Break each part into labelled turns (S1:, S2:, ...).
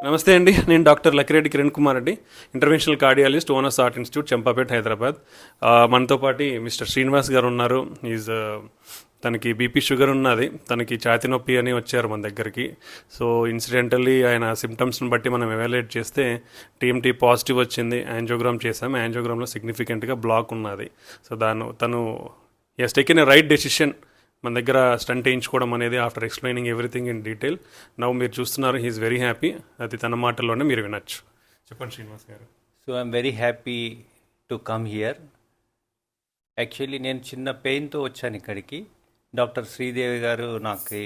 S1: నమస్తే అండి, నేను doctor Lakkireddy Kiran Kumar Reddy, interventional cardiologist, owners heart institute, Champapet, Hyderabad. మనతో పాటు మిస్టర్ శ్రీనివాస్ గారు ఉన్నారు. తనకి బీపీ షుగర్ ఉన్నది, తనకి ఛాతీ నొప్పి అని వచ్చారు మన దగ్గరికి. సో ఇన్సిడెంటల్లీ ఆయన సిమ్టమ్స్ని బట్టి మనం ఎవాల్యుయేట్ చేస్తే టీఎంటీ పాజిటివ్ వచ్చింది. యాంజియోగ్రామ్ చేసాం. యాంజియోగ్రామ్లో సిగ్నిఫికెంట్గా బ్లాక్ ఉన్నది. సో తను has taken a right decision మన దగ్గర స్టంట్ వేయించుకోవడం అనేది, after explaining everything in detail. నవ్వు మీరు చూస్తున్నారు, హీఈస్ వెరీ హ్యాపీ. అది తన మాటల్లోనే మీరు వినొచ్చు. చెప్పండి శ్రీనివాస్ గారు.
S2: So I'm very happy to come here. Actually నేను చిన్న పెయిన్తో వచ్చాను ఇక్కడికి. డాక్టర్ శ్రీదేవి గారు నాకు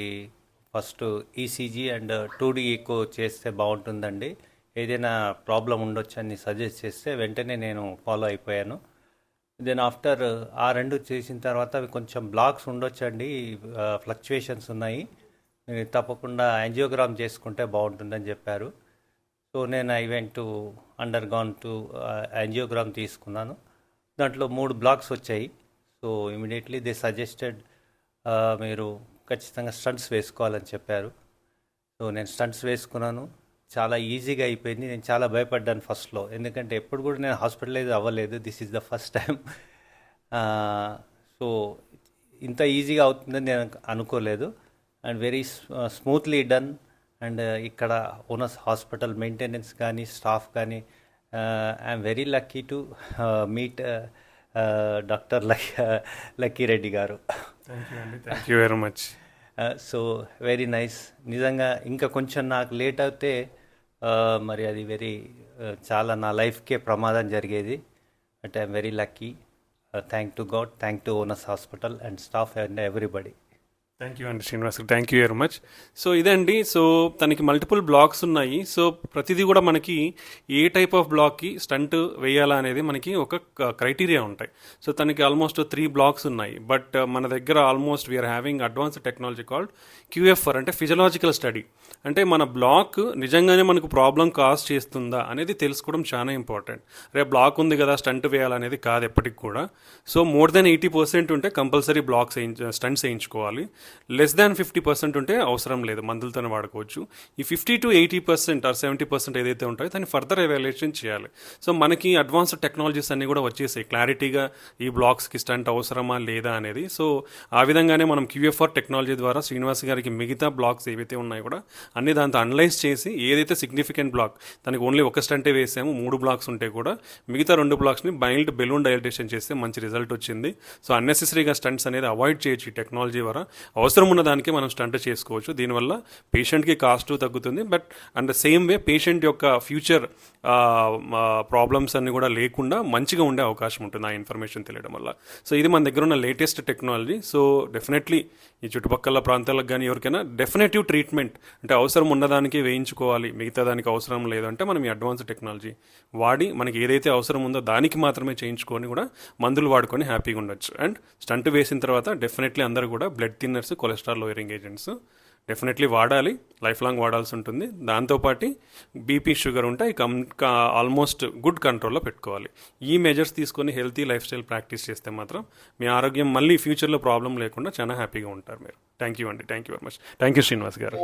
S2: first ECG and 2D eco చేస్తే బాగుంటుందండి, ఏదైనా ప్రాబ్లం ఉండొచ్చు అని సజెస్ట్ చేస్తే వెంటనే నేను ఫాలో అయిపోయాను. దెన్ ఆఫ్టర్ ఆ రెండు చేసిన తర్వాత అవి కొంచెం బ్లాక్స్ ఉండొచ్చండి, ఫ్లక్చువేషన్స్ ఉన్నాయి, తప్పకుండా యాంజియోగ్రామ్ చేసుకుంటే బాగుంటుందని చెప్పారు. సో నేను I went to undergone to angiogram తీసుకున్నాను. దాంట్లో 3 బ్లాక్స్ వచ్చాయి. సో ఇమీడియట్లీ దే సజెస్టెడ్ మీరు ఖచ్చితంగా స్టంట్స్ వేసుకోవాలని చెప్పారు. సో నేను స్టంట్స్ వేసుకున్నాను. చాలా ఈజీగా అయిపోయింది. నేను చాలా భయపడ్డాను ఫస్ట్లో, ఎందుకంటే ఎప్పుడు కూడా నేను హాస్పిటలైజ్ అవ్వలేదు. This is the first time. So ఇంత ఈజీగా అవుతుందని నేను అనుకోలేదు. And very smoothly done. And ఇక్కడ ఓనర్స్ హాస్పిటల్ మెయింటెనెన్స్ కానీ స్టాఫ్ కానీ, I'm very lucky to meet doctor Lakkireddy గారు.
S1: Thank you very much.
S2: So very nice. నిజంగా ఇంకా కొంచెం నాకు లేట్ అయితే మరి అది చాలా నా లైఫ్కే ప్రమాదం జరిగేది. But I'm very lucky. Thank to god, thank to owners hospital and staff and everybody.
S1: Thank you అండి Srinivas, thank you very much. So ఇదండి. సో తనకి మల్టిపుల్ బ్లాక్స్ ఉన్నాయి. సో ప్రతిదీ కూడా మనకి ఏ టైప్ ఆఫ్ బ్లాక్కి స్టంట్ వేయాలా అనేది మనకి ఒక క్రైటీరియా ఉంటాయి. సో తనకి ఆల్మోస్ట్ 3 బ్లాక్స్ ఉన్నాయి. బట్ మన దగ్గర almost we are having advanced technology called QFR, అంటే ఫిజియలాజికల్ స్టడీ. అంటే మన బ్లాక్ నిజంగానే మనకు ప్రాబ్లం కాజ్ చేస్తుందా అనేది తెలుసుకోవడం చాలా ఇంపార్టెంట్. రేపు బ్లాక్ ఉంది కదా స్టంట్ వేయాలనేది కాదు ఎప్పటికి కూడా. సో మోర్ దెన్ 80% ఉంటే కంపల్సరీ బ్లాక్స్ స్టంట్స్ వేయించుకోవాలి. లెస్ దాన్ 50% ఉంటే అవసరం లేదు, మందులతోనే వాడుకోవచ్చు. ఈ 50 to 80% ఆర్ 70% ఏదైతే ఉంటాయో దాన్ని ఫర్దర్ ఎవాల్యుయేషన్ చేయాలి. సో మనకి అడ్వాన్స్డ్ టెక్నాలజీస్ అన్నీ కూడా వచ్చేసాయి క్లారిటీగా ఈ బ్లాక్స్కి స్టంట్ అవసరమా లేదా అనేది. సో ఆ విధంగానే మనం QFR టెక్నాలజీ ద్వారా శ్రీనివాస్ గారికి మిగతా బ్లాక్స్ ఏవైతే ఉన్నాయో కూడా అన్ని దాంతో అనలైజ్ చేసి ఏదైతే సిగ్నిఫికెంట్ బ్లాక్, తనకి ఓన్లీ ఒక స్టంటే వేసాము, 3 బ్లాక్స్ ఉంటే కూడా మిగతా 2 బ్లాక్స్ని మైల్డ్ బెలూన్ డైలటేషన్ చేస్తే మంచి రిజల్ట్ వచ్చింది. సో అన్నెసెసరీగా స్టంట్స్ అనేది అవాయిడ్ చేయొచ్చు ఈ టెక్నాలజీ ద్వారా. అవసరం ఉన్న దానికి మనం స్టంట్ చేసుకోవచ్చు. దీనివల్ల పేషెంట్కి కాస్ట్ తగ్గుతుంది. But and the same way patient యొక్క ఫ్యూచర్ ప్రాబ్లమ్స్ అన్ని కూడా లేకుండా మంచిగా ఉండే అవకాశం ఉంటుంది ఆ ఇన్ఫర్మేషన్ తెలియడం వల్ల. సో ఇది మన దగ్గర ఉన్న లేటెస్ట్ టెక్నాలజీ. సో డెఫినెట్లీ ఈ చుట్టుపక్కల ప్రాంతాలకు కానీ ఎవరికైనా డెఫినెటివ్ ట్రీట్మెంట్, అంటే అవసరం ఉన్నదానికి వేయించుకోవాలి, మిగతా దానికి అవసరం లేదంటే మనం ఈ అడ్వాన్స్ టెక్నాలజీ వాడి మనకి ఏదైతే అవసరం ఉందో దానికి మాత్రమే చేయించుకొని కూడా మందులు వాడుకొని హ్యాపీగా ఉండొచ్చు. అండ్ స్టంట్ వేసిన తర్వాత డెఫినెట్లీ అందరూ కూడా blood thinners, cholesterol lowering agents definitely వాడాలి, లైఫ్ లాంగ్ వాడాల్సి ఉంటుంది. దాంతోపాటు బీపీ షుగర్ ఉంటే ఆల్మోస్ట్ గుడ్ కంట్రోల్లో పెట్టుకోవాలి. ఈ మెజర్స్ తీసుకొని హెల్తీ లైఫ్ స్టైల్ ప్రాక్టీస్ చేస్తే మాత్రం మీ ఆరోగ్యం మళ్ళీ ఫ్యూచర్లో ప్రాబ్లం లేకుండా చాలా హ్యాపీగా ఉంటారు మీరు. థ్యాంక్ యూ అండి, thank you very much. Thank you Srinivas గారు.